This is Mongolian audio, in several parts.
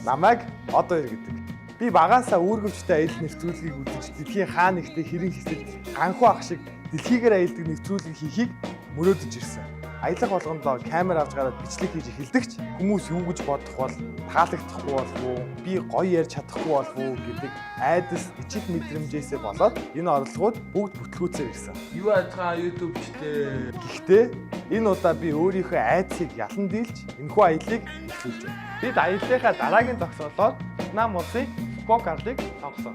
намайг одоо иргэдэг. Би багаасаа үүргэвчтэй аялал нэвтрүүлгийг үзэж дэлхийн хаа нэгтээ хэрэн хэсэг ганхуу ах шиг дэлхийгээр аялдаг нэвтрүүлэг хийхийг мөрөөдөж ирсэн. Аялах болгондоо камер авч гараад бичлэг хийж эхэлдэгч хүмүүс юу гэж бодох бол таалагдахгүй болов уу, би гоё ярьж чадахгүй болов уу гэдэг айдас ичиг мэдрэмжээсээ болоод энэ орлогууд бүгд бүтлгүүцээр ирсэн. Юу айтгаа YouTube-чтэй. Гэхдээ энэ удаа би өөрийнхөө айдсыг ялан дийлж энэхүү аяллыг эхлүүлж байна. Бид аяллахаа дараагийн зогсоолоор Вьетнам улсын Фуко арлыг сонгосон.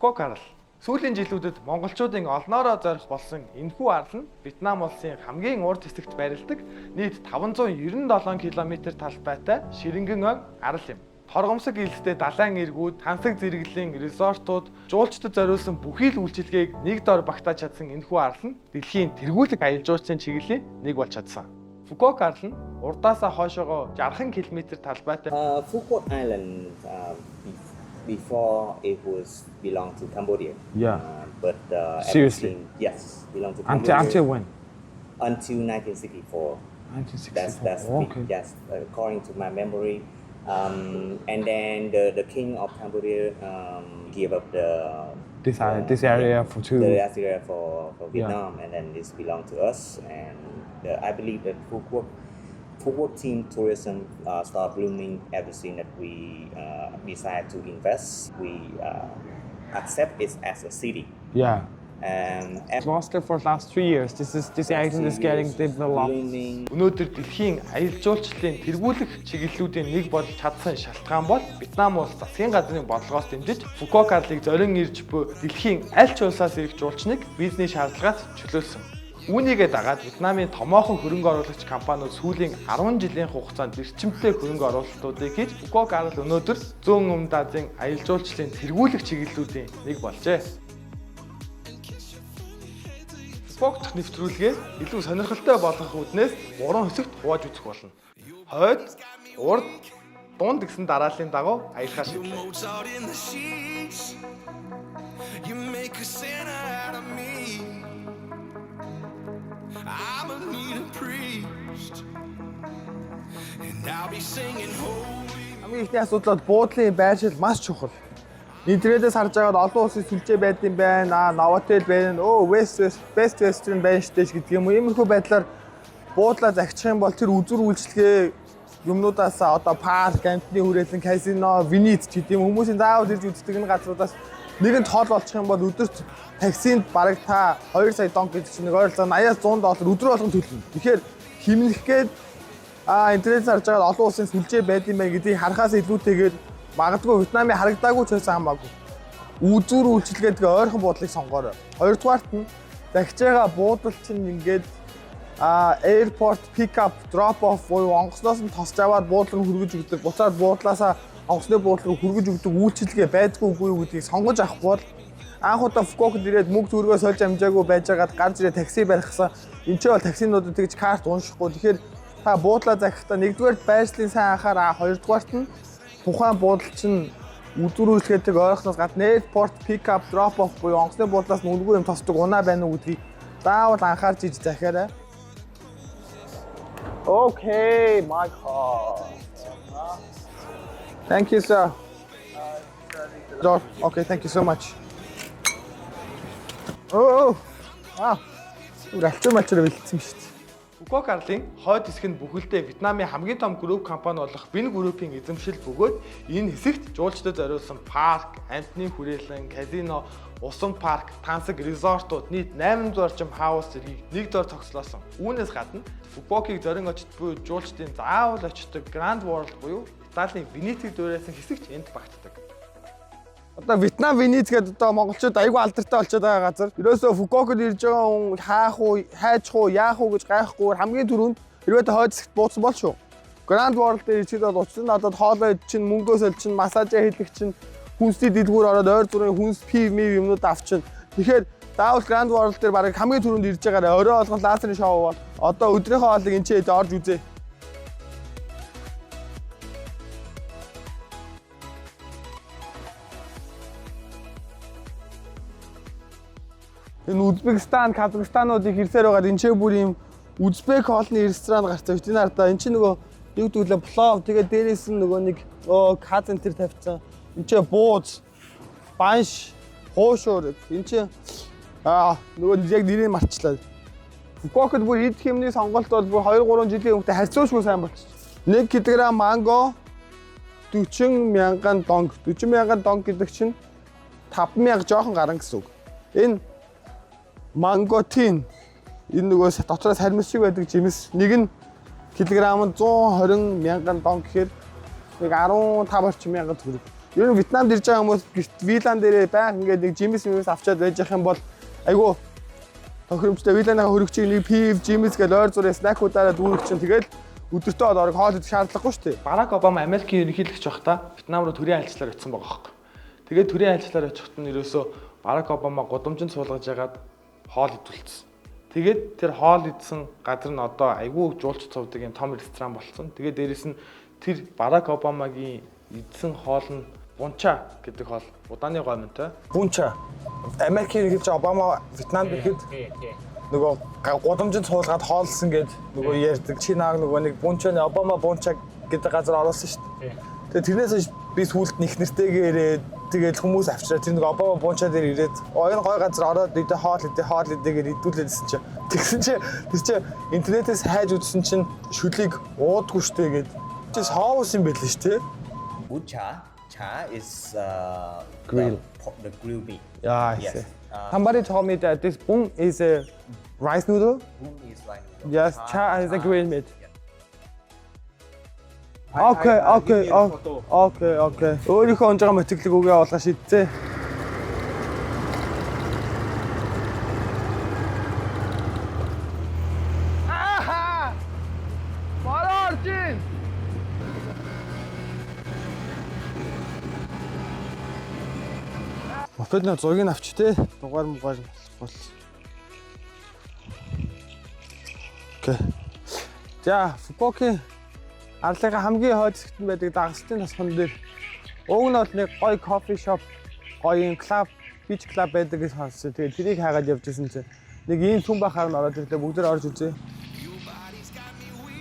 Фуко арал. Сүүлийн жилүүдэд монголчуудын олноороо зорих болсон энэхүү арал нь Вьетнам улсын хамгийн урд хэсэгт байрладаг нийт 597 км талбайтай ширэнгэн ой арал юм. Торгомсог илстэй далайн эргүүд, тансаг зэрэглэлийн резортууд, жуулчдад зориулсан бүхий л үйлчилгээг нэг дор багтааж чадсан энэхүү арал нь дэлхийн тэргүүлэг аялал жуулчлалын чиглэлийн нэг болж чадсан. Фуко арал нь урдаасаа хойшоогоо 60 км талбайтай. Phuket Island before it was belong to Cambodia. Yeah. But seriously? Yes, belong to Cambodia. Until when? Until 1964. 1964. That's okay. Yes, according to my memory. And then the king of Cambodia gave up This area for two. The area for Vietnam, and then this belonged to us. And I believe that Phuket team tourism start blooming everything that we decide to invest. We accept it as a city. Yeah. And Mostly for the last 3 years, this island is getting developed. Өнөөдөр дэлхийн аялал жуулчлалын тэргүүлэх чиглэлүүдийн нэг болж чадсан шалтгаан бол Вьетнам улс засгийн газрын бодлогоос дэмжиж Фуко арлыг зорин ирж буй дэлхийн аль ч улсаас ирэх жуулчныг визний шаардлагаас чөлөөлсөн. Үүнийгээ дагаад Вьетнамын томоохон хөрөнгө оруулагч компаниуд сүүлийн 10 жилийн хугацаанд эрчимтэй хөрөнгө оруулалтуудыг хийж Фуко арал өнөөдөр зүүн өмнөд Азийн аялал жуулчлалын тэргүүлэх чиглэлүүдийн нэг болжээ. Фуко дахь нэвтрүүлгээ илүү сонирхолтой болгох үүднээс 3 хэсэгт хувааж үзэх болно. Хойд, урд, дунд гэсэн дарааллын дагуу аялахаа шийдлээ. Хамгийн ихний асуудал бол буудлын байршил маш чухал. Интернетээс харж байгаад олон улсын сүлжээ байд юм байна. Novotel байна. Best Western байна штэ гэдэг юм уу. Иймэрхүү байдлаар буудлаа захичих юм бол тэр үзүр үйлчлэгээ юмнуудаас одоо парк, амтны хүрээлэн, казино, Венец гэдэг юм хүмүүсийн заавал ирж үздэг энэ газруудаас нэгэнт хол болчих юм бол өдөрт таксинд бараг та 2 сая донг гэдэг чинь нэг ойролцоогоор 80-100 доллар өдөр болгон төлнө. Тэгэхээр химнэх гээд интернетээс харж байгаад олон улсын сүлжээ байд юм байна гэдгийг харахаас илүүтэйгээр магадгүй Вьетнамын харагдаагүй ч байсан хамаагүй. Үзүр үйлчилгээдгээ ойрхон буудлыг сонгоорой. Хоёрдугаарт нь захиж байгаа буудал чинь ингээд airport pick up drop off буюу онгоцноос нь тосч аваад буудлыг хөргөж өгдөг. Буцаад буудлаасаа онгоцны буудлыг хөргөж өгдөг үйлчилгээ байдгүй үгүй юу гэдгийг сонгож авах бол анх удаа Фукокд ирээд мөнгө төгрөгөө сольж амжаагүй байжгаад гарч ирээ такси барихсан. Энд ч бол таксинуудад тэгж карт уншихгүй. Тэгэхээр та буудлаа захихдаа нэгдүгээр байршлын сайн анхаараа, хоёрдугаарт нь тухайн буудал чинь үзүр үйлчлэгээдэг ойрхоноос гадна airport pick up drop off буюу онгоцны буудлаас нүггүй юм тосдог унаа байна уу гэдгийг заавал анхаарч иж захиарай. Okay, my car. Thank you, sir. Okay, thank you so much. Oh, wow. Ралчуу мачраа бэлдсэн шүү дээ. Фуко арлын хойд хэсэг нь бүхэлдээ Вьетнамын хамгийн том групп компани болох Vin Group-ийн эзэмшил бөгөөд энэ хэсэгт жуулчдад зориулсан парк, амтны хүрээлэн, казино, усан парк, тансаг резортууд нийт 800 орчим хаус зэргийг нэг дор тогслоосон. Үүнээс гадна Фукокийг зорин очиж буй жуулчдын заавал очдог Grand World буюу Италийн Венецийг дуурайсан хэсэгч энд багтдаг. Одоо Вьетнам Венец гэдэг одоо монголчууд айгүй алдартай болчиход байгаа газар. Ерөөсөө Фукокд ирж байгаа хүн хаах уу, хайчих уу, яах уу гэж гайхгүй хамгийн түрүүнд хэрвээ та хойд хэсэгт бууцсан бол шүү. Grand World дээр ирчээд бол уцсан надад хоолой чинь, мөнгөө солчин, массажаа хийлгэх чинь, хүнсний дэлгүүр ороод ойр зүрийн хүнс пив юмнууд авчин. Тэгэхээр заавал Grand World дээр бараг хамгийн түрүүнд ирж байгаарай. Орой болгон лазерын шоу бол одоо өдрийнхөө хоолыг энэ ч орж үзье. Энэ Узбекистан, Казахстануудыг хэрсээр байгаа энэ ч бүр юм Узбек хоолны ресторан гарцсан. Энэ хардаа эн чинь нөгөө юу гэдүүлээ плов тэгээд дээрээс нь нөгөө нэг казан тэр тавьсан. Энд чинь бууз, банш, хоошоор эн чинь нөгөө яг нэрийг марчлаа. Фукуокад бүр идэх юмны сонголт бол бүр 2-3 жилийн өмнө харьцуулшгүй сайн болчих. 1 кг манго 40,000 донг. 40,000 донг гэдэг чинь 5,000 жоохон гарan гэсэн үг. Энэ манготин энэ нөгөө дотроос хармис шиг байдаг жимс нэг нь килограмм 120,000 донг гэхээр нэг 15 орчим мянган төгрөг. Ер нь Вьетнамд ирж байгаа хүмүүс вилан дээрээ байнга ингээд нэг жимс авчаад байж явах юм бол айгүй тохиромжтой виланыхаа хөрөгчийг нэг пив жимс гэж ойр зургийн снакуудаараа дүүрэх чинь тэгэл өдөртөө орог хоол идэх шаардлагагүй шүү дээ. Барак Обама Америкийн ерөнхийлөгч байхдаа Вьетнам руу төрийн айлчлаар очсон байгаа хөөхгүй. Тэгээд төрийн айлчлаар очиход нь ерөөсөө Барак Обама гудамжинд суулгаж ягаад хоол идүүлсэн. Тэгээд тэр хоол идсэн газар нь одоо айгүй жуулч цовдөг юм том ресторан болсон. Тэгээд дээрэс нь тэр Барак Обамагийн идсэн хоол нь бунча гэдэг хоол. Удааны гомонтой. Бунча. Америкийн ерөнхийлөгч Обама Вьетнамд ирэхэд нөгөө гудамжинд суулгаад хоолсон гэд нөгөө ярьдаг. Чинааг нөгөө нэг бунчаны Обама бунча гэдэг газар оруулсан шүү дээ. Тэгээд тэрнээс би сүүлд нэг нэртэйгээ ирээд тэгээд хүмүүс авчираа тэр нэг Обама бунча дээр ирээд энэ гой газар ороод идэ хоол идэгээр идүүлээдсэн чинь тэгсэн чинь тэр чинь интернетээс хайж үзсэн чинь шүлийг уудгүй штэ гэд. Чи соус юм байл ш тэ. Cha is Grill. the grilled meat. Yeah, I Yes. see. Somebody told me that this bung is a rice noodle. Bung is like noodle. Yes, cha is a grilled meat. Yeah. Okay. Өөрийнхөө онж байгаа мотиглог үгээ олгоо шийдтээ. Аха! Мараарчин! Мопед нөө зургийг авч те. Дугаар муугаар болох бол. Окей. За, Фукуокийн арлынхаа хамгийн хойд хэсэгт байдаг дагсчдын тосгон дээр уг нь бол нэг гоё кофе шоп, гоё клуб, бич клуб байдаг гэж сонссон. Тэгээд тэрийг хайгаад явж исэн чинь нэг ийм сүм бахаар нь ороод ирлээ. Бүгд орж үзье.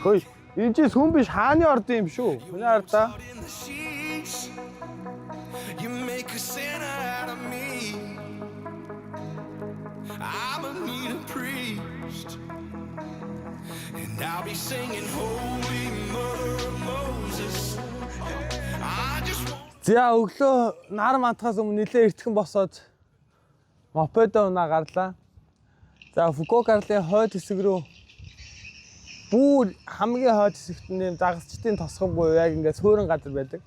Хөөе, энэ чи сүм биш хааны орд юм шүү. Хүний ардаа. You make a sinner out of me. I'm a need a priest, and I'll be singing Holy Mother of Moses. I just want. За өглөө нар мантахаас өмнө нэлээ эртхэн босоод мопедо унаа гарлаа. За Фукуок арлын хойд хэсэг рүү бүр хамгийн хойд хэсэгт нэм дагсчдын тосгон буюу яг ингээд суурин газар байдаг.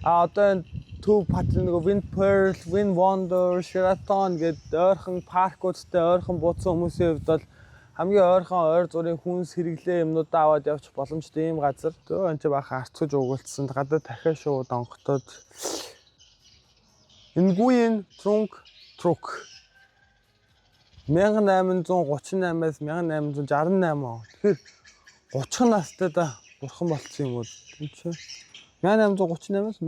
Одоо энэ төв патрын нөгөө Wind Pearl, Wind Wonder, Sheraton гэдэг ойрхон паркуудтай ойрхон бууцсан хүмүүсийн хувьд бол хамгийн ойрхон ойр зургийн хүнс хэрэглээ юмнуудаа аваад явчих боломжтой ийм газар. Төө энэ ч баха арцгаж угуулсан гадаа дахиад шууд онготоод Nguyen Truck 1838-аас 1868 он. Тэгэхээр 30 настай да бурхан болцсон юм уу? Тийм ч 1838-аас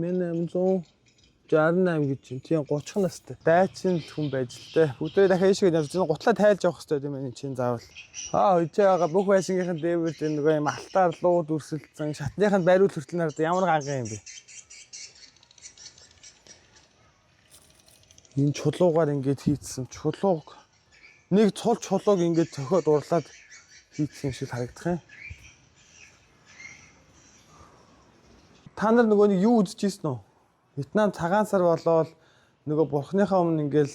1868 гэж юм. Тийм 30 настай. Дайчин хүн байж л дээ. Бүгдээ дахиад ийшээ явж байгаа. Гутлаа тайлж явах хэрэгтэй юм энэ чинь заавал. Үжиж байгаа бүх байшингийнхэн дээвэрд энэ нөгөө юм алтаар лууд үрсэлдсэн шатныханд байруул хүртэл нард ямар ганган юм бэ? Энэ чулуугаар ингэж хийцсэн. Чулууг нэг цул чулууг ингэж цохиод урлаад хийцсэн юм шиг харагдах юм. Та нар нөгөө нэг юу үзчихсэн үү? Вьетнам цагаан сар болоод нөгөө бурхныхаа өмнө ингээл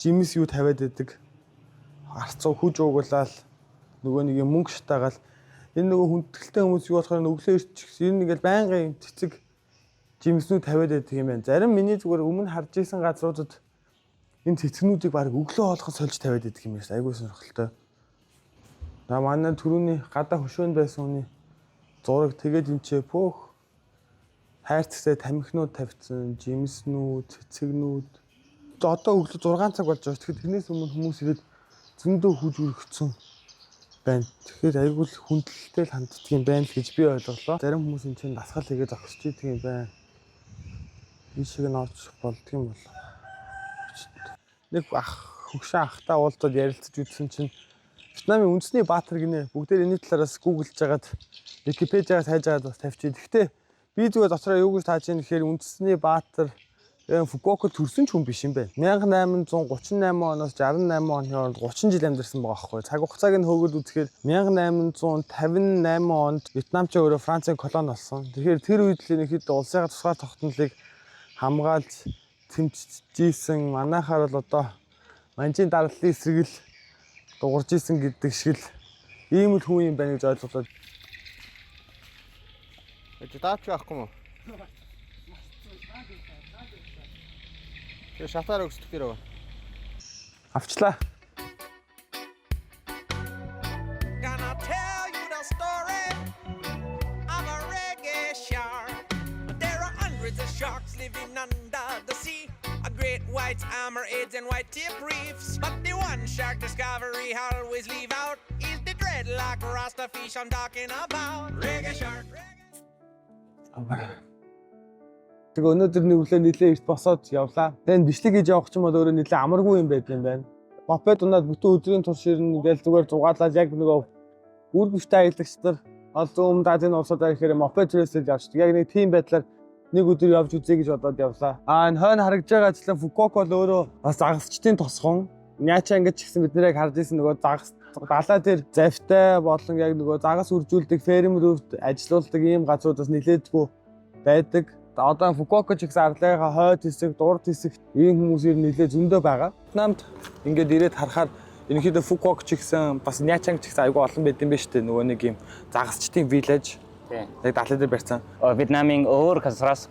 жимс юу тавиад байдаг. Арцуу хүж уугуулаад нөгөө нэг юм мөнгө шатаагаал энэ нөгөө хүндэтгэлтэй хүмүүс юу болохоор өглөө ирчих. Энэ ингээл байнгын цэцэг жимснүүд тавиад байдаг юм байна. Зарим миний зүгээр өмнө харж исэн газруудад энэ цэцгнүүдийг баг өглөө хоолоход сольж тавиад байдаг юм байна. Айгуу сонирхолтой. На манай түрүүний гадаа хөшөөнд байсан хүний зураг тэгээд энэ ч пөөх хайрцагтай тамхинууд тавьсан, жимснүүд, цэцэгнүүд. Одоо өглөө 6 цаг болж байгаа. Тэгэхээр тэрнээс өмнө хүмүүс ирээд зөндөө хүж өргөцсөн байна. Тэгэхээр айгүй л хүндлэлтэй л ханддаг юм байна л гэж би ойлголоо. Зарим хүмүүс энэ чинь дасгал хийгээд зогсож идэг юм байна. Ийшээ нь орж болдго юм бол. Нэг хөгшин ахтай уулзаад ярилцаж үзсэн чинь Вьетнамын үндэсний баатар гинэ. Бүгдээр энэ талаараас гуглж жагаад Википедиагаас хайж жагаад бас тавьчих. Гэхдээ би зүгээр дотроо юу гэж тааж ийм гэхээр үндэсний баатар Фукуокад төрсөн ч хүн биш юм байна. 1838 оноос 68 оны хооронд 30 жил амьдарсан байгаа байхгүй. Цаг хугацааг нь хөөгд үзэхээр 1858 онд Вьетнам ч өөрөө Францын колони болсон. Тэгэхээр тэр үед л ерөнхийдөө улсынхаа тусгай тогтнолыг хамгаалж тэмцэжсэн манайхаар бол одоо манжийн дардлын эсрэг л дуурж исэн гэдэг шиг л ийм л хүн юм байна гэж ойлголоо. Даапч авахгүй мó? Тэгээ шатаар өгсдөг дээрөө. Авчлаа. Gonna tell you the story of a reggae shark. There are hundreds of sharks living under the sea. A great white hammerheads and white tip reefs. But the one shark discovery always leave out is the dreadlock rasta fish I'm talking about. Reggae shark. Тэгээ өнөөдөр нэг өглөө нилээ эрт босоод явлаа. Тэгээ бичлэг хийж явах ч юм бол өөрөө нилээ амаргүй юм байд юм байна. Мопед унаад бүтэн өдрийн турш ирнэ ингээл зүгээр зугаалаад яг нөгөө үр гүштэй аялагч нар олон Азийн улсуудаар ихээр мопед рейсэл явчихдаг. Яг нэг тийм байдлаар нэг өдөр явж үзье гэж бодоод явлаа. Энэ хойно харагдж байгаа ажлаа Фукуока бол өөрөө бас загасчдын тосгон. Няачаа ингэж гисэн бид нэрийг харж исэн нөгөө загас далаа дээр завтай болон яг нөгөө загас үржүүлдэг фермерүүд ажиллаулдаг ийм газруудаас нилээдгүй байдаг. Одоо Фукуока ч гэсэн арлынхаа хойд хэсэг, дурд хэсэгт ийм хүмүүсээр нэлээ зөндөө байгаа. Вьетнамд ингээд ирээд харахаар ерөнхийдөө Фукуока ч гэсэн бас Нячанг ч гэсэн айгүй олон байд юм байна шүү дээ. Нөгөө нэг ийм загасчдын village. Яг далай дээр барьсан. Вьетнамын өөр газраас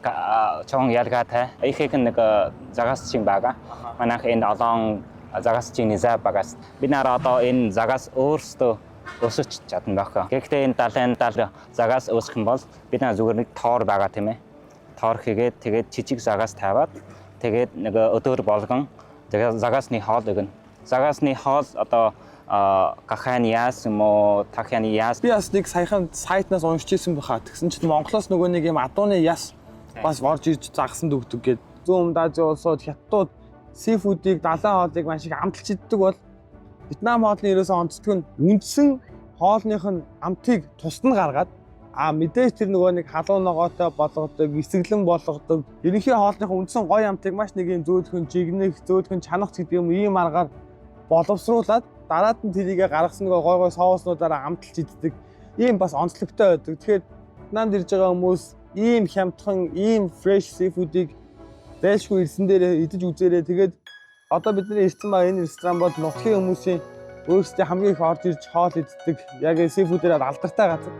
чон ялгаатай. Ихэнх нэг загасчин байгаа. Манайх энэ олон загасчин низа багаас. Бид нараа одоо энэ загас өөрсдөө өсөж чадна байх. Гэхдээ энэ далайн загас өсөх юм бол бид нар зүгээр нэг тоор байгаа тийм ээ. Тоор хийгээд тэгээд жижиг загас тавиад тэгээд нэг өдөр болгон загасны хоол өгнө. Загасны хоол одоо гахааны яас юм уу, тахяаны яас. Би бас нэг саяхан сайтнаас уншиж ирсэн баха. Тэгсэн чинь Монголоос нөгөө нэг юм адууны яс бас орж ирж загсанд өгдөг гээд. Зүүн Азийн улсууд хятадууд сифүүдийг далайн хоолыг маш их амталж иддэг бол Вьетнам хоолны ерөөсөө онцлог нь үндсэн хоолных нь амтыг тусад нь гаргаад мэдээж тэр нөгөө нэг халуун ногоотой болгодог, эсэглэн болгодог. Ерөнхий хоолныхаа үндсэн гоё амтыг маш нэг юм зөөлхөн жигнэх, зөөлхөн чанагч гэдэг юм ийм аргаар боловсруулад дараад нь тэрийгэ гаргасан нөгөө гой соуснуудаараа амталж иддэг. Ийм бас онцлогтой байдаг. Тэгэхээр Вьетнамд ирж байгаа хүмүүс ийм хямдхан, ийм fresh seafood-ыг зайлшгүй ирсэн дээрээ идэж үзээрэй. Тэгээд одоо бидний ирсэн байгаа энэ ресторан бол нутгийн хүмүүсийн өөрсдөө хамгийн их орж ирж хоол иддэг. Яг seafood-ээр алдартай газар.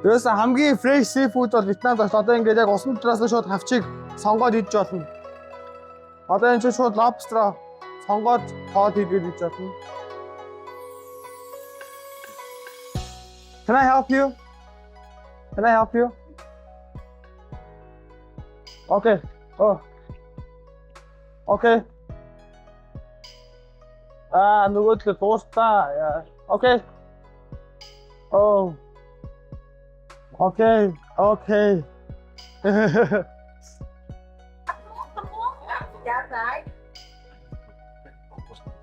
Ерөөсөө хамгийн fresh seafood бол Вьетнамд одоо ингээд яг усан дотроос шууд хавчиг сонгоод идэж болно. Одоо энэ чинь шууд lobster сонгоод хоол хийгээд идэж болно. Can I help you? Can I help you? Okay. Oh. Okay. Нөгөө дуустаа. Okay. Oh. Okay, okay.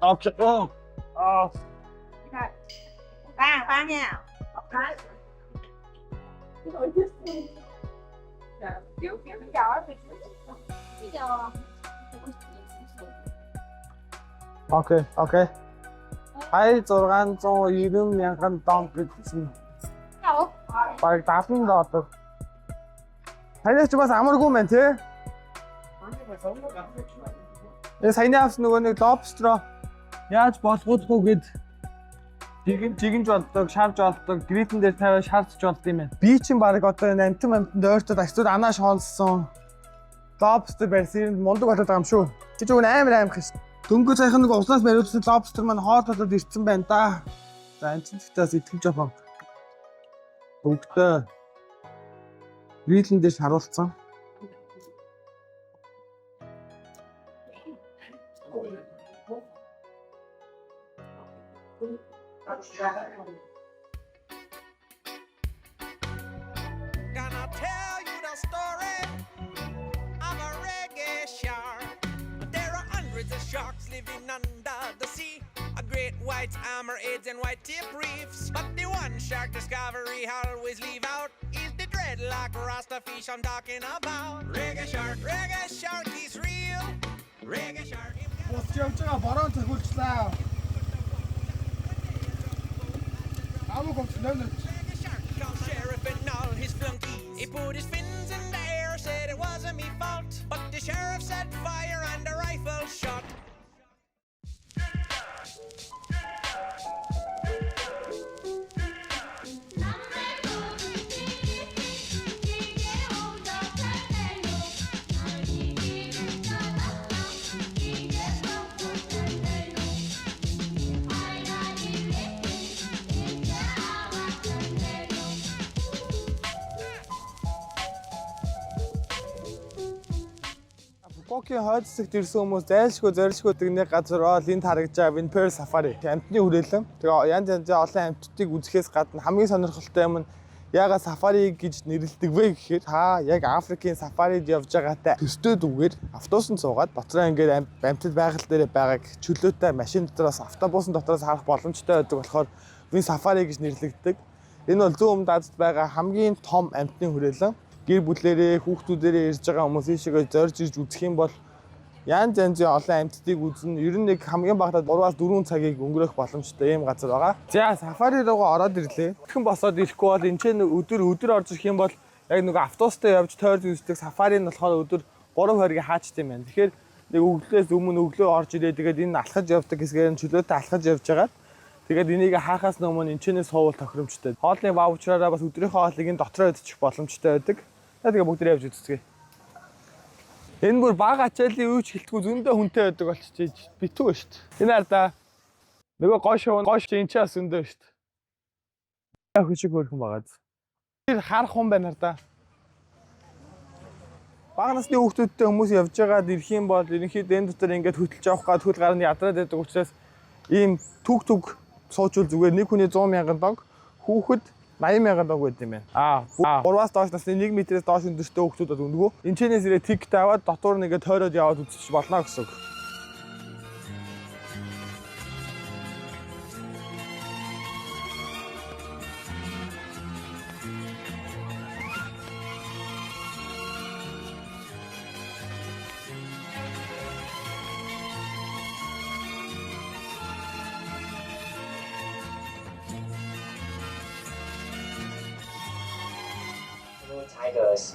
Okay. Oh. Oh. Ba nha. Okay, okay. Ай 690,000 дон гэсэн. Баг 70 доллар. Танайч бас амаргүй мэн тий? Энэ саяны авсан нөгөө нэг lobster яаж болгоодгүй гэд жигэнж болдог, шарж болдог, гритэн дээр тавиад шарж болд юм байна. Би чинь баг одоо энэ амтанд ойртод ажлууд анааш хоолсон. Lobster барьсан мундаг болоод байгаа юм шүү. Чи ч үгүй амар аимх шүү. Дөнгөж саяхан нэг уснаас бариулсан lobster маань хоол болоод ирсэн байна да. За энэ чинь тэгтээс итгэж авах. Бүгдээ грилэн дээр харуулсан. Gonna tell you the story of a reggae shark. There are hundreds of sharks living under the sea. A great white hammerheads and white tip reefs. But the one shark discovery I always leave out is the dreadlock rasta fish I'm talking about. Reggae shark is real. Reggae shark. Бус явж байгаа бороо төхүүлчлээ. Reggae shark called sheriff and all his flunkies. He put his fins in the air, said it wasn't me fault, but the sheriff set fire and the rifle shot. Фукокийн хойд хэсэгт ирсэн хүмүүс зайлшгүй зорилшгүй нэг газар энд харагдж байгаа Vinpearl Safari. Амьтны хүрээлэн. Тэгээ янз янзын олон амьтдыг үзэхээс гадна хамгийн сонирхолтой юм нь яагаад сафари гэж нэрлэдэг вэ гэхээр яг Африкийн сафарид явж байгаатай төстэй дүүгээр автобусанд суугаад дотроо ингээд амьтад байгаль дээр байгааг чөлөөтэй машин дотроос автобусын дотроос харах боломжтой байдаг болохоор Vin Safari гэж нэрлэгддэг. Энэ бол зүүн өмнөд Азид байгаа хамгийн том амьтны хүрээлэн. Гэр бүлээрээ хүүхдүүдээрээ ирж байгаа хүмүүс ийшээгээ зорж ирж үзэх юм бол янз янзын олон амьтдыг үзнэ. Ер нь нэг хамгийн багтаа 3-4 цагийг өнгөрөх боломжтой ийм газар байгаа. За сафари руугаа ороод ирлээ. Тэгхэн босоод ирэхгүй бол энэ ч өдөр орж ирэх юм бол яг нэг автобустай явж тойрж үздэг сафари нь болохоор өдөр 3 хориг хаачт юм байна. Тэгэхээр нэг өглөөс өмнө өглөө орж ирээ. Тэгээд энэ алхаж явдаг хэсгээр нь чөлөөтэй алхаж явж байгаа. Тэгээд энийг хаахаас өмнө энэ чэнэс хоол тохиромжтой. Хоолны ваучраараа бас өдрийнхөө хоолыг энэ дотроо идчих боломжтой байдаг. Тэгээ бүгд явж үзцгээе. Энэ бүр бага ачаалын үуч хэлтгүү зөндөө хүнтэй байдаг болчихж битүү шүү дээ. Энэ арда нөгөө гош энэ ч бас зөндөө шүү дээ. Яг хүчиг хөрхөн байгаа. Тэр харах хүн байна арда. Бага насны хүүхдүүдтэй хүмүүс явж байгаад ирэх юм бол ерөнхийдөө энэ дотор ингээд хөтөлж авах гад хөл гарны ядраад байдаг учраас ийм түг суучвал зүгээр нэг хүний 100,000 донг хүүхэд 80,000 донг байд юм байна. 3-аас доош насны 1 метрээс доош өндөртэй хүүхдүүдэд өнгөө. Энэчнээс ирээ тигт аваад дотор нэгээ тойроод яваад үзчих болно гэсэн үг.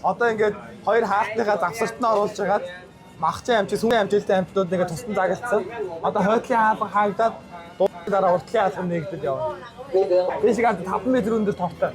Одоо ингээд хоёр хаалтныхаа завсартнаа оруулж хагаад махчин амжилт, сүмэн амжилттай амтнууд нэгэ тусдан загалцсан. Одоо хойтлын хаалга хаагдаад дараа уртлын хаалга нэгдэд явна. This got 5 метр өндөр товтой.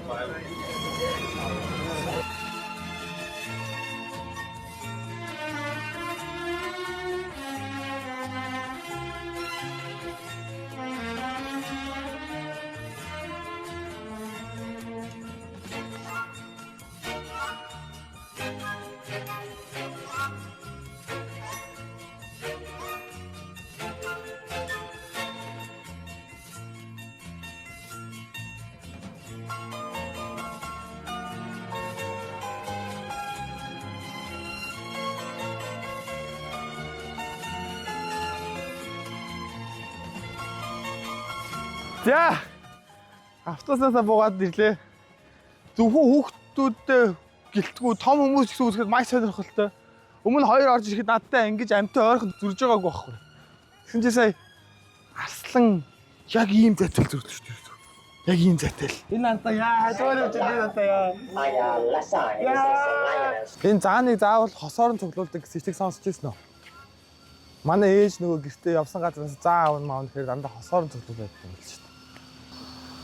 За автобусаасаа буугаад ирлээ. Зөвхөн хүүхдүүдтэй гэлтгүү том хүмүүс гэсэн үзэхэд маш сонирхолтой. Өмнө хоёр орж ирэхэд надтай ингэж амттай ойрхон зурж байгаагүй байхгүй. Тэгсэн чинь сая арслан яг ийм зайтал зүрлэж шүү дээ. Яг ийм зайтал. Энэ антаа яа хажуугаар явж байгаа антаа яа. Энэ зааныг заавал хосоор нь цуглуулдаг гэсэн чиг сонсч ирсэн үү? Манай ээж нөгөө гэртээ явсан газраас заа аав маав гэхээр дандаа хосоор нь цуглуулдаг юм л шүү дээ.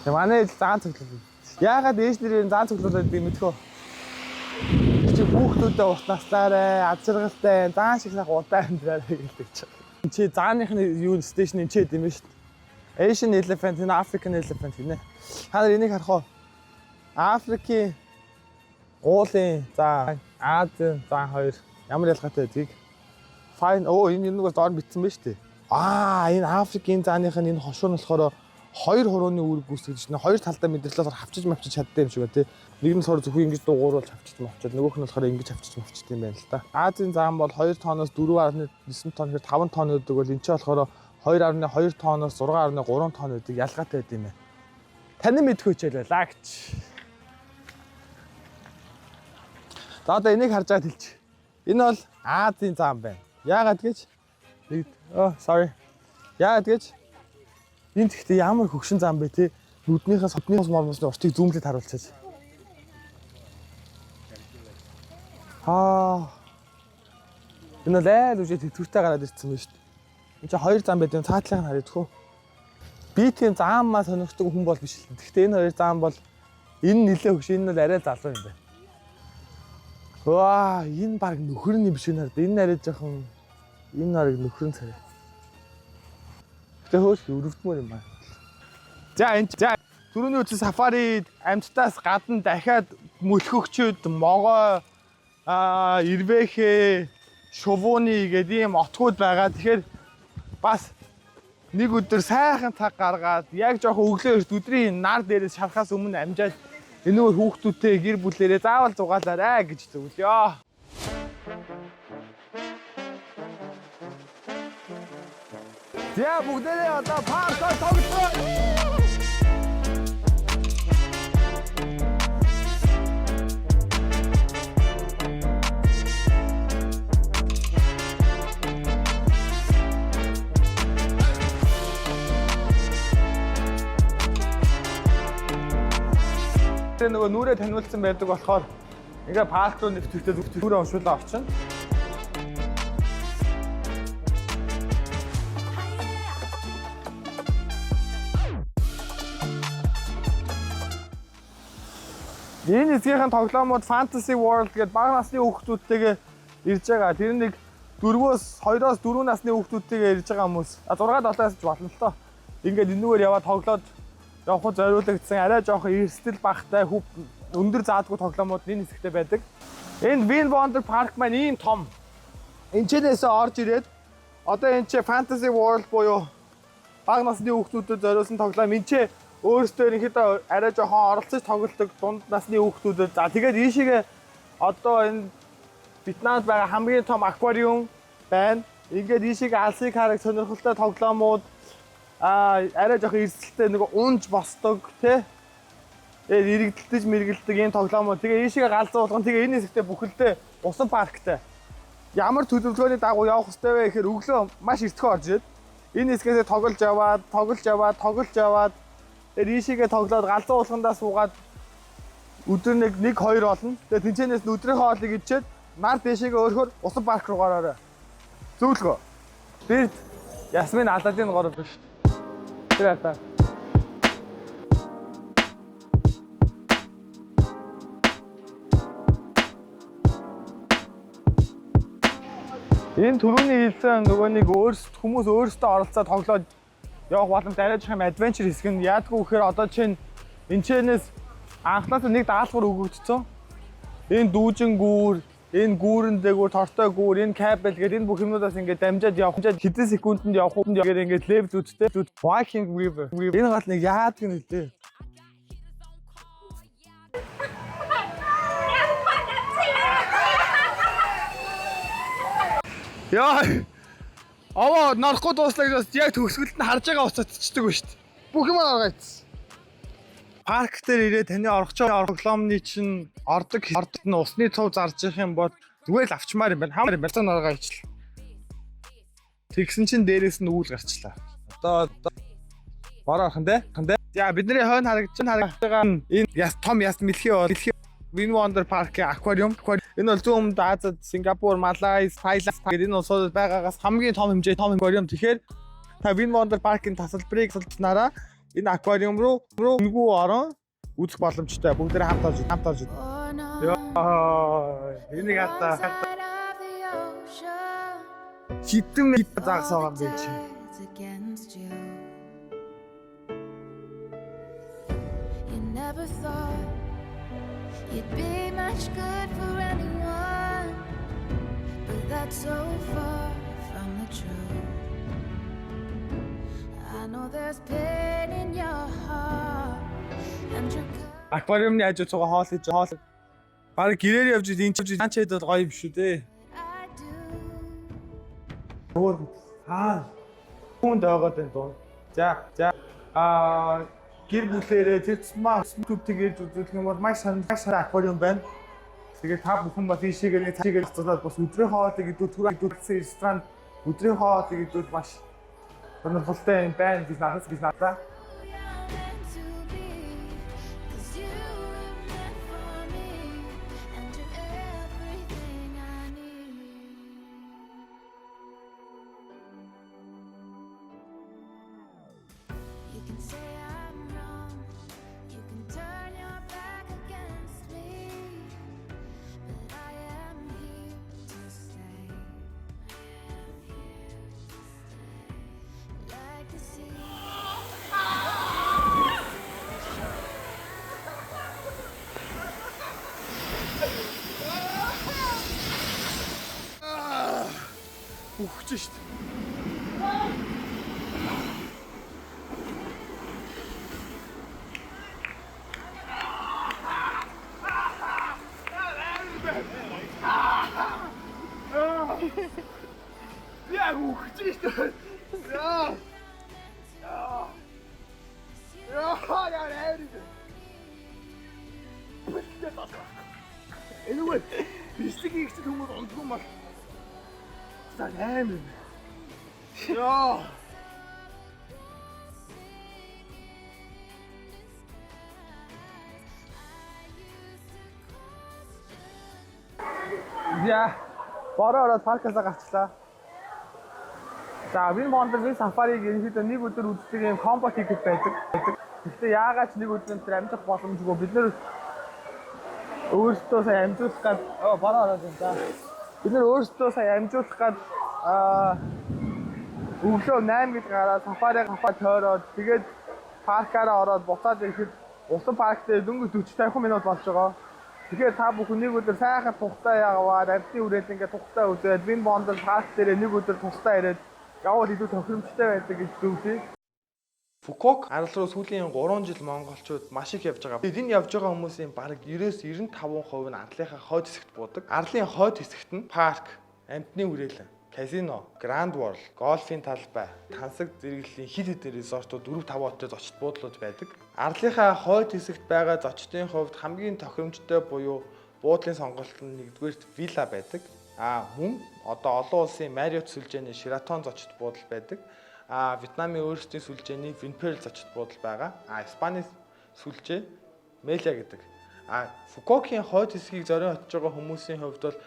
Тэгээ манай ээж заан цуглуулдаг. Яагаад ээж нэрээр заан цуглуулдаг би мэдхөө. Чи хүүхдүүдэд урт наслаарай, ад жаргалтай, заан шиг сайхан удаа амьдраарай гэдэг чинь. Чи зааныхны юу стейшн энэ ч гэдэм шүү дээ. Asian elephant, энэ African elephant гинэ. Та нар энийг харах уу? Африкийн уулын заа, Азийн заа хоёр ямар ялгаатай байдгийг. Fine. Энэ нэг доор битсэн байна шүү дээ. Энэ Африкийн зааных нь энэ хошуу нь болохоор хоёр хурууны үүрэг гүйцэтгэж байна. Хоёр талдаа мэдрэлээр хавчиж мавчиж чаддаг юм шиг байна тий. Нэг нь болохоор зөвхөн ингэж дугууруулж хавчиж мавчаад, нөгөөх нь болохоор ингэж хавчиж мавчдаг юм байна л да. Азийн заан бол 2 тонноос 4.9 тонн хэрэг 5 тонн өгдөг бол энэ ч болохоор 2.2 тонноос 6.3 тонн гэдэг ялгаатай байд юм ээ. Таны мэдгүй хичээлээ лагч. За одоо энийг харж байгаа хэлчих. Энэ бол Азийн зам байна. Яагаад гэж? Sorry. Яагаад гэж? Энэ гэхдээ ямар хөгшин зам бэ те? Нүднийхээс мормосны уртыг зүүмлээд харуулчихсан. Энэ л айл үжид төвтэй гараад ирсэн байна шүү дээ. Энд чинь 2 зам байд юм цаатлыг нь харъя тхөө. Би тийм заамаа сонирхдаг хүн бол биш л. Гэхдээ энэ 2 зам бол энэ нилээ хөгш, энэ нь арай залуу юм байна. Ваа, энэ баг нөхөрний биш нэр. Энэ арай жоохон энэ нарыг нөхрөн царай. Гэтэ хөөс өрөвдмөр юм байна. За энэ түрүүний үтс сафари амьтдаас гадна дахиад мөлхөгчүүд могоо ирвэхэ шувууны гэдэг ийм отгууд байгаа. Тэгэхээр бас нэг өдөр сайхан цаг гаргаад яг жоохон өглөө эрт өдрийн нар дээрээс шарахаас өмнө амжаад энэ хүүхдүүдтэй гэр бүлээрээ заавал зугаалаарай гэж зөвлөё. За бүгдээрээ одоо паркаар тоглоё. Нөгөө нүрээ таниулсан байдаг болохоор ингээ парк руу нэвтэрхтэй зүгтүүрээ уншуулаа орчин. Энэ хэсгийн тоглоомууд Fantasy World гэдэг бага насны хүүхдүүдтэйгээ ирж байгаа. Тэр нэг 2-оос 4 насны хүүхдүүдтэйгээ ирж байгаа хүмүүс. 6-7-аас ч болно л тоо. Ингээд энэгээр яваад тоглоод явах зориулагдсан арай жоохон эрсдэл багтай өндөр заадгүй тоглоомууд энэ хэсэгтээ байдаг. Энд Win Wonder Park маань ийм том. Энэчнээс орж ирээд одоо энэ чи Fantasy World буюу бага насны хүүхдүүдэд зориулсан тоглоом. Энд чи өөрөөсөө ерөнхийдөө арай жоохон оролцож тоглодог дунд насны хүүхдүүдэд. За тэгээд ийшээгээ одоо энэ Вьетнамд байгаа хамгийн том аквариум байна. Ингээд ийшээгээ алсыг харах сонирхолтой тоглоомууд арай жоохон эрсдэлтэй нэг унж босдог тий. Тэгээд иргэдэлдэж мэргэлдэг энэ тоглоомууд. Тэгээ ийшээгээ галзуу болгон тэгээ энэ хэсэгтээ бүхэлдээ усан парктай. Ямар төлөвлөгөөний дагуу явах хэрэгтэй вэ гэхээр өглөө маш эртхэн орж ирээд энэ хэсгээс тоглож яваад тэгээд ийшээгээ тоглоод галзуу уулгандаа суугаад өдөр нэг 2 болно. Тэгээд тэнцэнээс өдрийнхөө хоолыг идчихэд нар дэшегээ өөрөхөр усан парк руу гараарай. Зөвлөгөө. Тэр Ясмин Аладдин 3 биш. Тэр та. Энэ түрүүний хэлсэн нөгөө нэг хүмүүс өөрсдөө оролцоод тоглоод явах боломж арай жоохон адвенчер хэсэг нь яадгүй гэхээр одоо чинь энэчнээс анхнаасаа нэг даалгавар өгөгдсөн. Энэ дүүжин гүүр, энэ гүүрэн дээгүүр, тортой гүүр, энэ кабель гэдэг энэ бүх юмнуудаас ингээд дамжаад явах. Хэдэн секундэд явах юм гээд ингээд левел үттэй. Viking River. Энэ гал нэг яадаг юм хэлээ. Яа. Аваа нарахгүй дууслаа гэж яг төгсгөлд нь харж байгаа уцаад чичдэг ба шүү дээ. Бүх юм аргайцсан. Парк дээр ирээ таны орох тоглоомны чинь ордог нь усны цов зарж явах юм бол зүгээр л авчмаар юм байна. Хамаар барьцаан аргаа ичл. Тэгсэн чинь дээрээс нь үүл гарчлаа. Одоо бороохон дээ. За бидний хойно харагдаж байгаа энэ том яс мэлхий бол Win Wonder Park-ийн аквариум. Энэ бол зүүн өмнөд Азад, Сингапур, Малайз, Тайланд гэдэг энэ улсуудад байгаагаас хамгийн том хэмжээ том аквариум. Тэгэхээр та Win Wonder Park-ийн тасалбарыг судалснараа энэ аквариум руу өнгөө орон үзэх боломжтой. Бүгдээ хамт орж. Яа, энийг хатаа. Хитэн заагсаа юм бэ чи. Never thought you'd be much good for anyone, but that's so far from the truth. I know there's pain in your heart and your Аквариумны хажуу цугаа хоол. Бараг гэрээр явж энэ ч цаанчээд бол гоё юм шүү дээ. Хүнд байгаад байна дуу. За гэр бүлээрээ тэр YouTube тэгээж үзүүлэх юм бол маш санаа аквариум байна. Тэгээд та бүхэн бас ийшээгээ цаагаар цацаад бас өдрийн хоолыг идүүлсэн ресторан өдрийн хоолыг идвэл маш сонирхолтой юм байна гэж надад. Ухаж штт. Я ухаж штт. Я нэрээ. Энэгүй бисиг ихтэй хүмүүс ондгүй мал. За аим. Яа. Я бороо паркаас гарчлаа. За Винмондгийн сафариг ерөнхийдөө нэг өдөр үздэг юм комбо тикет байдаг. Гэхдээ яагаад ч нэг өдөр тэр амжих боломжгүй бид нэр өөрсдөө сая амжуулах гад бороо ороод байна. За бид нэр өөрсдөө сая амжуулах гад өглөө 8 гэж гараад сафариг тойроод тэгээд паркаараа ороод буцаад ирэхэд усан парк дээр дөнгөж 40-50 минут болж байгаа. Тэгэхээр та бүхэн нэг өдөр сайхан тухтай яваад амьтны үрээд ингээд тухтай үзээд Винмонд парк дээр нэг өдөр тустай ирээд явал илүү тохиромжтой байдаг гэж зөвлөе. Фукуок арал руу сүүлийн 3 жил монголчууд маш их явж байгаа. Тэгээд энэ явж байгаа хүмүүсийн бараг 90-95% нь арлынхаа хойд хэсэгт буудаг. Арлын хойд хэсэгт нь парк, амьтны үрээлэн, казино, Grand World, гольфийн талбай, тансаг зэрэглэлийн хил хэдэн резортууд 4-5 хотод зочд буудлууд байдаг. Арлынхаа хойд хэсэгт байгаа зочдын хувьд хамгийн тохиромжтой буюу буудлын сонголт нь нэгдүгээрт вилла байдаг. Мөн одоо олон улсын Marriott сүлжээний Sheraton зочд буудал байдаг. Вьетнамын өөрсдийн сүлжээний Vinpearl зочд буудал байгаа. Испаний сүлжээ Melia гэдэг. Фукуокийн хойд хэсгийг зорион очиж байгаа хүмүүсийн хувьд бол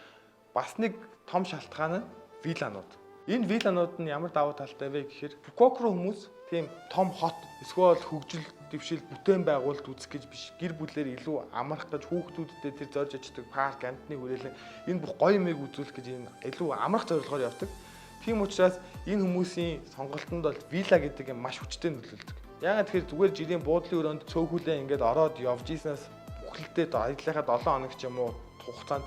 бас нэг том шалтгаан нь вилланууд. Энэ вилланууд нь ямар давуу талтай вэ гэхээр Фукуок руу хүмүүс тийм том хот эсвэл хөгжил дэвшил бүтээн байгуулалт үзэх гэж биш гэр бүлээр илүү амрах гэж хүүхдүүдтэй тэр зорж очдог парк амьтны хүрээлэн энэ бүх гоё юмыг үзүүлэх гэж энэ илүү амрах зорилгоор явдаг. Тийм учраас энэ хүмүүсийн сонголтонд бол вилла гэдэг юм маш хүчтэй нөлөөлдөг. Яагаад тэгэхээр зүгээр жирийн буудлын өрөөнд цөөхүүлээ ингээд ороод явж ийснээс бүхэлдээ аяллахад 7 хоног ч юм уу хугацаанд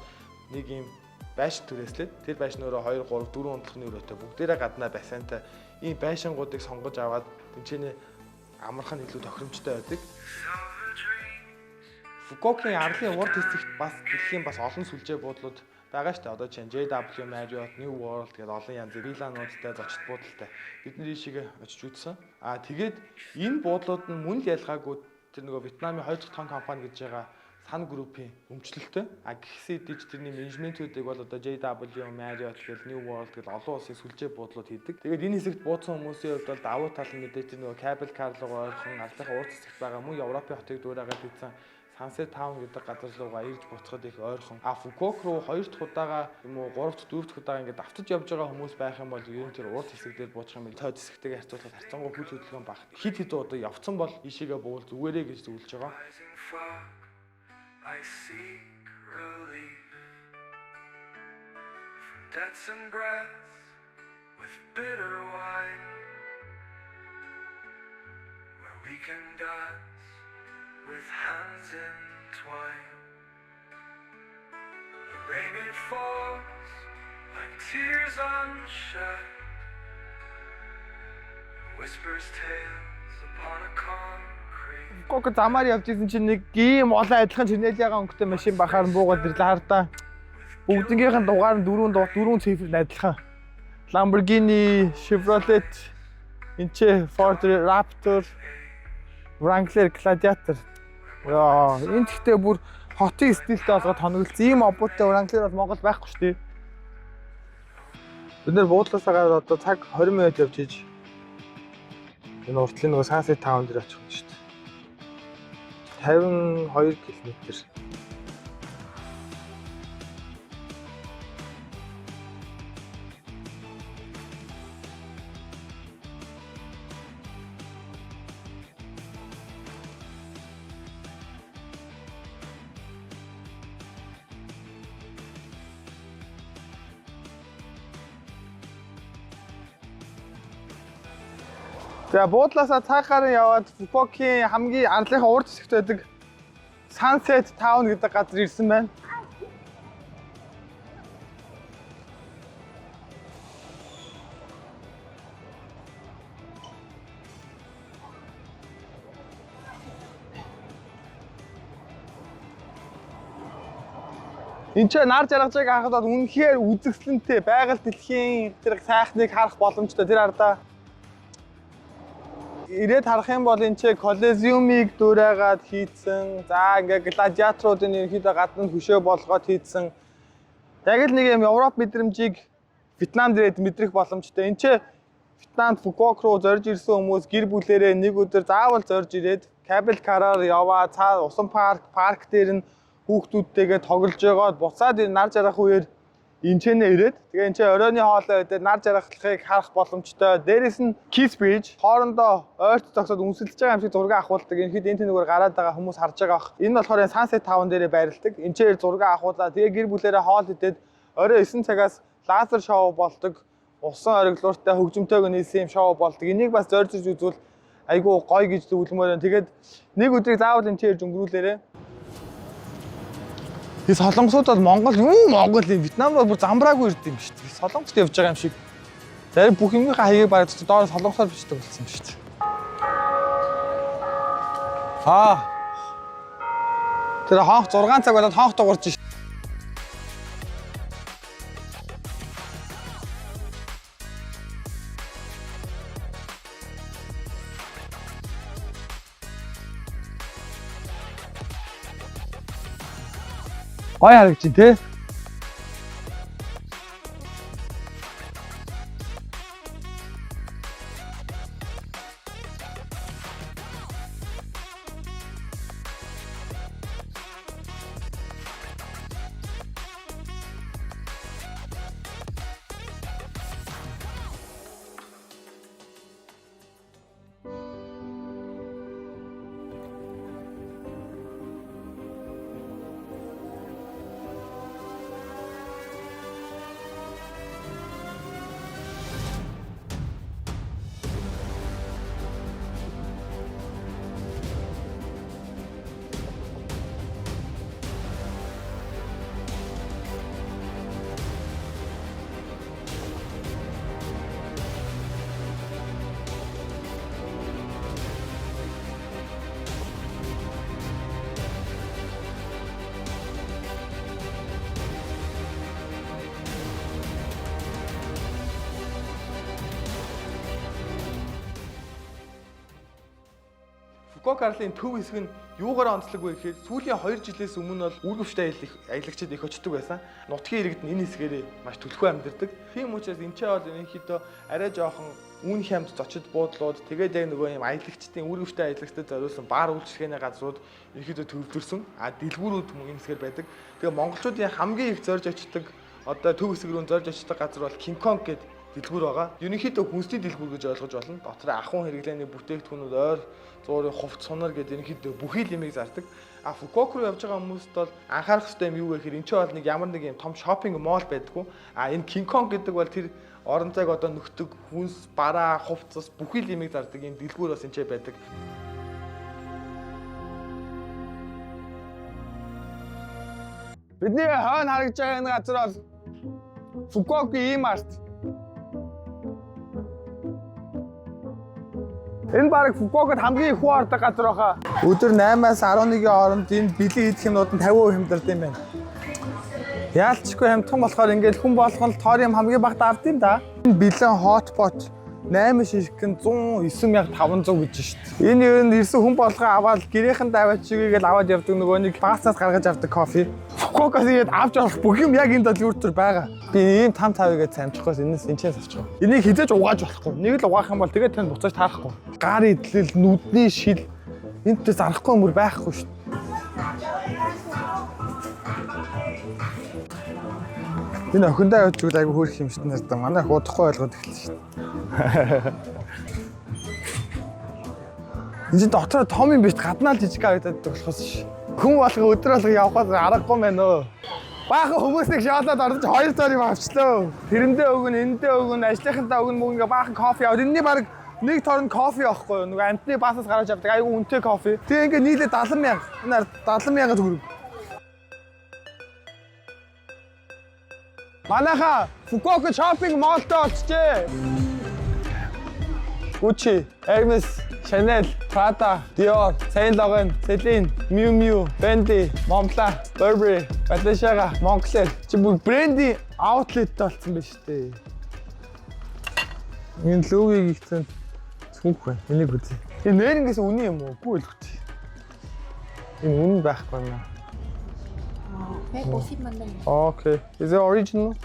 нэг юм байшин түрээслээд тэр байшин өөрөө 2 3 4 унтлахны өрөөтэй бүгдээрээ гаднаа бассейнтай ийм байшингуудыг сонгож аваад тэнцэнэ амарх нь илүү тохиромжтой байдаг. Фукуокийн арлын урд хэсэгт бас дэлхийн бас олон сүлжээ буудлууд байгаа шүү дээ. Одоо чинь JW Marriott, New World гэдэг олон янзын виллануудтай зочд буудалтай бидний шиг очиж үзсэн. Тэгээд энэ буудлууд нь мөн л ялгаагүй тэр нөгөө Вьетнамын 2 дахь том компани гэж байгаа Sun Group-ийн өмчлөлтөө. Гэхсээ дэж тэрний менежментүүдийг бол одоо JW Marriott гэл New World гэл олон улсын сүлжээ буудлууд хийдэг. Тэгээд энэ хэсэгт буудсан хүмүүсийн хувьд бол давуу тал нь мэдээж тэр нөгөө Cable Car руу ойрхон арлынхаа урд хэсэгт байгаа мөн Европын хотыг дуурайгаад хийсэн Sunset Town гэдэг газар руугаа ирж буцахад их ойрхон. Фукуок руу 2 дахь удаага юм уу 3 дахь 4 дахь удаага ингээд давтаж явж байгаа хүмүүс байх юм бол ер нь тэр урд хэсэг дээр буучих юм хойд хэсэгтэйгээ харьцуулахад харьцангуй хүл хөдөлгөөн баг. Хид одоо явцсан бол ийшээгээ буул зүгээрээ гэж зөвлөж байгаа. I seek relief from debts and breaths with bitter wine, where we can dance with hands entwined. The rain it falls like tears unshed, whispers tales upon a concrete. Фукуок замаар явж исэн чинь нэг ийм олон адилхан Чинелиагаа өнгөтэй машин бахаар буугаад ирлээ хардаа. Бүгднгийнх нь дугаар нь 4 цифр адилхан. Lamborghini, Chevrolet, Энд чи Ford Raptor, Wrangler Gladiator. Яа, энэ гэхдээ бүр хотын стилтэй болгоод хоногдсон. Ийм обуудтай Wrangler бол Монгол байхгүй шүү дээ. Бид нэр буудлаасаа гараад одоо цаг 20 минут явж иж. Энэ уртлын нөгөө Sunset Town дээр очих юм шүү дээ. 52 км. За буудлаасаа цаг гарын яваад Фукуокийн хамгийн арлынхаа урд хэсэгт байдаг Sunset Town гэдэг газар ирсэн байна. Энд чинь нар жаргажийг харахад бол үнэхээр үзэсгэлэнтэй байгаль дэлхийн тэр сайхныг харах боломжтой тэр ардаа. Ирээд харах юм бол энэ чинь Колизеумыг дуурайгаад хийцэн. За ингээ гладиаторуудын ерөнхийдөө гадна хөшөө болгоод хийцэн. Яг л нэг юм Европ мэдрэмжийг Вьетнам дээрээ мэдрэх боломжтой. Энд чинь Вьетнамд Фукуок руу зорж ирсэн хүмүүс гэр бүлээрээ нэг өдөр заавал зорж ирээд кабел караар яваа, цаа усан парк дээр нь хүүхдүүдтэйгээ тоглож байгаад буцаад нар жаргах үеэр энэ ч нэ ирээд тэгээ энэ ч оройны хоолой өдөр нар жаргахлахыг харах боломжтой. Дээрээс нь Kiss Bridge хоорондоо ойрт зогсоод үнсэлж байгаа юм шиг зураг авахулдаг. Энэхэд энэ тэнүүгээр гараад байгаа хүмүүс харж байгаа бах. Энэ болохоор Sunset Town дээрээ байрладаг. Энд ч зураг авахуулаа. Тэгээ гэр бүлээрээ хоол идээд орой 9 цагаас лазер шоу болдог. Усан ориглууртай хөгжимтэйг нийлсэн юм шоу болдог. Энийг бас зорж үзвэл айгүй гоё гэж зөвлөмөр. Тэгээд нэг өдрийг заавал энэ ч ирж өнгөрүүлээрээ. Die солонгосууд бол Монгол Вьетнам бол бүр замбраагүй ирд юм шүү дээ. Солонгост явж байгаа юм шиг. Зарим бүх юмныхаа хаягийг бараг доор солонгосоор бичдэг болсон юм шүү дээ. Тэр хаах 6 цаг болоод хаах дуурж шүү. Гоё харагч чинь тий. Фукуок арлын төв хэсэг нь юугаар онцлог вэ гэхээр сүүлийн 2 жилээс өмнө бол үр хөвчтэй аялагчид их очдог байсан. Нутгийн иргэд энэ хэсгээрээ маш төлхөө амьдардаг. Тийм учраас энэ ч бол ерөнхийдөө арай жоохон үүн хямд зочид буудлууд тэгээд яг нөгөө юм аялагчдын үр хөвчтэй аялагчдад зориулсан бар үйлчлэгээний газрууд ерөнхийдөө төвлөрсөн. Дэлгүүрүүд мөн энэ хэсгээр байдаг. Тэгээ монголчуудын хамгийн их зорж очдог одоо төв хэсэг рүү зорж очдог газар бол King Kong гэдэг дэлгүүр байгаа. Ерөнхийдөө хүнсний дэлгүүр гэж ойлгож болно. Дотор ахуйн хэрэглээний бүтээгдэхүүнүүд ойр зуурын хувц сунар гэдэг ерөнхийдөө бүхий л юмыг зардаг. Фукуок руу явж байгаа хүмүүст бол анхаарах хэрэгтэй юм юу вэ гэхээр энэ ч бол нэг ямар нэг юм том шопинг мол байдаггүй. Энэ King Kong гэдэг бол тэр орон зайг одоо нөхдөг хүнс, бараа, хувцас бүхий л юмыг зардаг юм дэлгүүр бас энэ ч байдаг. Бидний хойно харагдж байгаа энэ газар бол Фукуокийн ийм арт. Энэ баг Фукуокод хамгийн их хүү ордог газар баха. Өдөр 8-аас 11-ийн хооронд энэ бэлэг идэх юмнууд нь 50% хямдардаг юм байна. Яалтчгүй хямдхан болохоор ингээл хүн болгон л тоор юм хамгийн багт авд юм да. Энэ бэлэн hotpot 8 шишгэн 109,500 гэж шүү дээ. Энэ ер нь ирсэн хүн болгоо аваад гэрийнхэн даваад чигээгээл аваад явдаг нөгөө нэг багцаас гаргаж авдаг кофе. Фукуокаас игээд авч авах бүх юм яг энэ долгиуртөр байгаа. Би ийм там тавигээд самжихоос энэс энчээс авчих. Энийг хизээж угааж болохгүй. Нэг л угаах юм бол тэгээд тань буцааж таарахгүй. Гар идэл, нүдний шил энэтэй зарахгүй мөр байхгүй шүү дээ. Энэ охиндоо явж үгүй айгүй хөөрх юм шүү дээ. Надад манай ах удахгүй ойлгоод эхэлсэн шүү дээ. Энд дотор том юм биш гаднаа л жижиг харагдаад болохоос ш. Хүн болго өдөр болго явхад аргагүй мэн өө. Баахан хүмүүсийг шаалаад орж 2 цаар юм авчлаа. Тэрэндээ өгөн, эндээ өгөн, ажлынхантаа өгөн мөнгө баахан кофе аваад энэний баг нэг торн кофе авахгүй юу? Нөгөө амтны басаас гаргаж авдаг айгүй үнэтэй кофе. Тэгээ ингээ нийлээ 70,000. Энэ 70,000 төгрөг. Манайха Фукуока шопинг молтой олчжээ. Gucci, Hermes, Chanel, Prada, Dior, Saint Laurent, Celine, Miu Miu, Fendi, Montblanc, Burberry, Balenciaga, Moncler. Чи бүр брендийн outlet болсон байна шүү дээ. Энэ логогийг ихсэн цүнх байна. Энийг үзье. Энэ нэрнгээс үнэн юм уу? Үгүй л үгүй. Энэ үнэн байхгүй юм аа. 150 man lang. Okay. Is it original?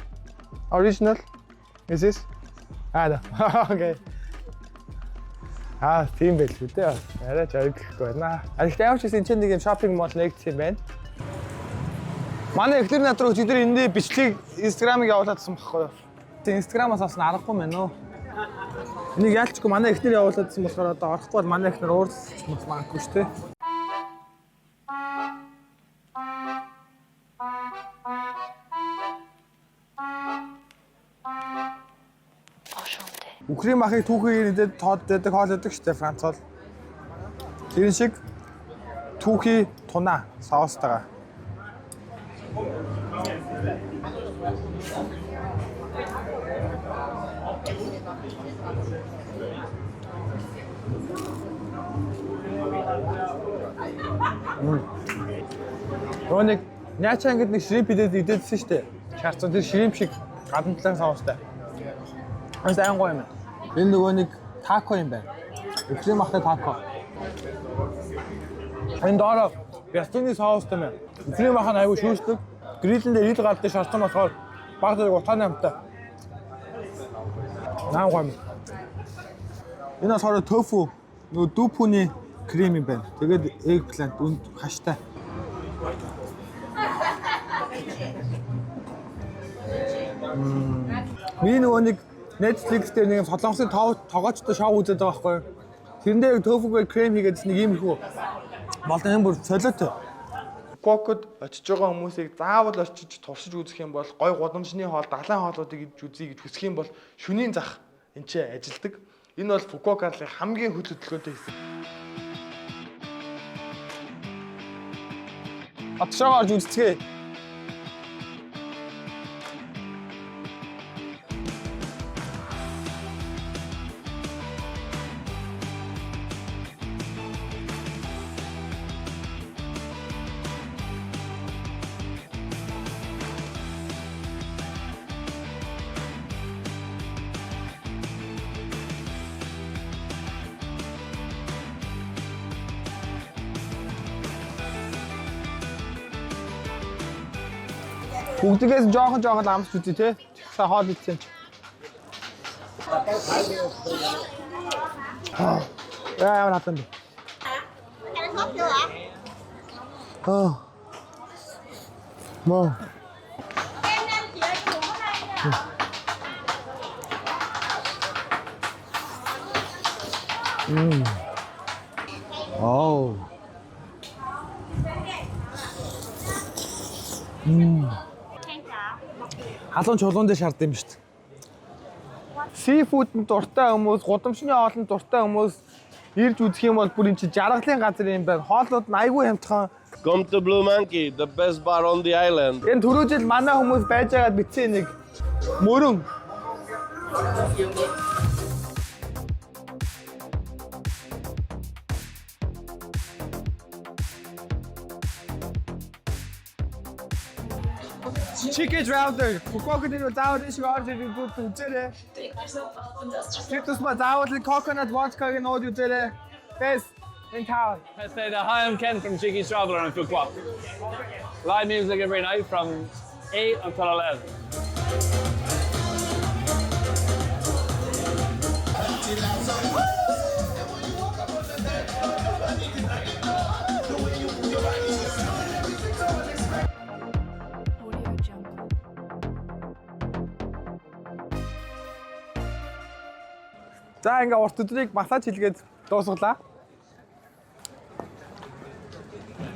Original? Is this? No. Okay. Тийм байл үү дээ. Арай жаргахгүй байна. Гэхдээ ямар ч гэсэн энэ нэг юм шопинг мол нэгдсэн юм байна. Манай эхлэр над руу өчигдөр эндээ бичлэг Instagram-ыг явуулаадсан байхгүй юу? Instagram-аас авсан аргагүй мэн үү? Энийг яалчгүй манай эхнэр явуулаадсан болохоор одоо орохгүй бол манай эхнэр ууралж магадгүй шүү дээ. Украин махыг түүхийг нэдэд тоод дэдэг хоол өгдөг штэ Франц бол. Тэр шиг түүхий туна соустойгоо. Роник няачаа ингэдэг нэг шримп идэдсэн штэ. Шаарцсан тэр шримп шиг гадна талын соустой. Энд ангой юм. Энэ нөгөө нэг тако юм байна. Украин махтай тако. Энэ доор бяцны соустой юм. Украин мах нь аягүй шүүсдэг. Грилэн дээр ил гардаг шаардсан болохоор баг зэрэг утааны амтай. Ангой юм. Энэ болохоор тофу нөгөө дупуны крем юм байна. Тэгээд eggplant үнд хаштай. Би нөгөө нэг Netflix дээр нэг солонгосын тоогоочтой шоу үзээд байгаа байхгүй юу? Тэрэн дээр тофугаар крем хийгээд нэг юм хөө болон юм бүр солиотой. Фукуокод очиж байгаа хүмүүсийг заавал очиж туршиж үзэх юм бол гой гудамжны хоол, далайн хоолуудыг идж үзье гэж хүсэх юм бол шөнийн зах энэ ч ажилдаг. Энэ бол Фукуокагийн хамгийн хөл хөдөлгөөнтэй хэсэг. Атшаа орж үзцгээе. Бүгдгээс жоохон амс үзье те. Са хоол идсэн. Яа натан. Мо. Oh. Халуун чулуун дээр шаардсан юм шүү дээ. Seafood-д дуртай хүмүүс, гудамжны хоолнд дуртай хүмүүс ирж үзэх юм бол бүр энэ чи жаргалын газар юм байна. Хоолнууд нь айгүй хямдхан. Come to Blue Monkey, the best bar on the island. Энэ түрүү жил манай хүмүүс байж байгаад битсэн нэг мөрөн. Chicken Traveler. Фукуокад энэ заавал шиг орж ирэх үзээрэй. Тэтгэс заавал coconut vodka-г нууд үзээрэй. Best in town. I said, hi, I'm Ken from Cheeky's Traveller in Fuqua. Live music every night from 8 until 11. Audio Jungle. За ингээ урт өдрийг массаж хийлгээд дуусглаа.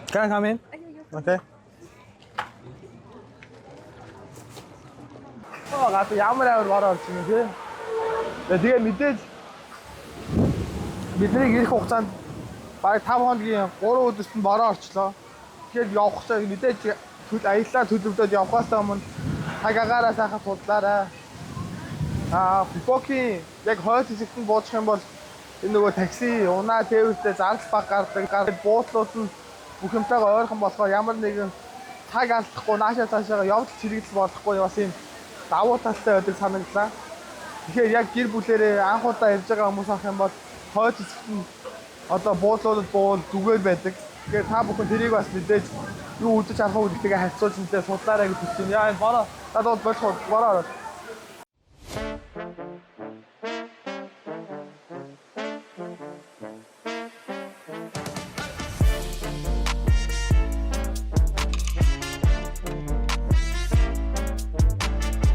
Can I come in? Okay. Гад ямар авир орж ирсэн юм тий. Тэгээ мэдээж бидний ирэх хугацаанд бараг 5 хоногийн 3 өдөрт нь бороо орчлоо. Тэгэхээр явах гэж мэдээж аяллаа төлөвлөд явахаас өмнө цаг агаараа сайхан судлаарай. Фукуокийн яг хойд хэсэгт нь буучих юм бол энэ нөгөө такси, унаа, тээвэртэй зардал баг гардаг. Буудлууд нь бүх юмтайгаа ойрхон болохоор ямар нэгэн цаг алдахгүй наашаа цаашаа явдал чирэгдэл болохгүй бас юм давуу талтай байдаг санагдлаа. Тэгэхээр яг гэр бүлэрээ анх удаа явж байгаа хүмүүс авах юм бол хойд хэсэгт нь одоо буудлуудад буул зүгээр байдаг. Тэгэхээр та бүхэн тэрийг бас мэдээж юу үзэж харах уу гэдгээ харьцуулж нэлээд судлаарай гэж хэлсэн. Яа энэ бороо надад болж бороо ороод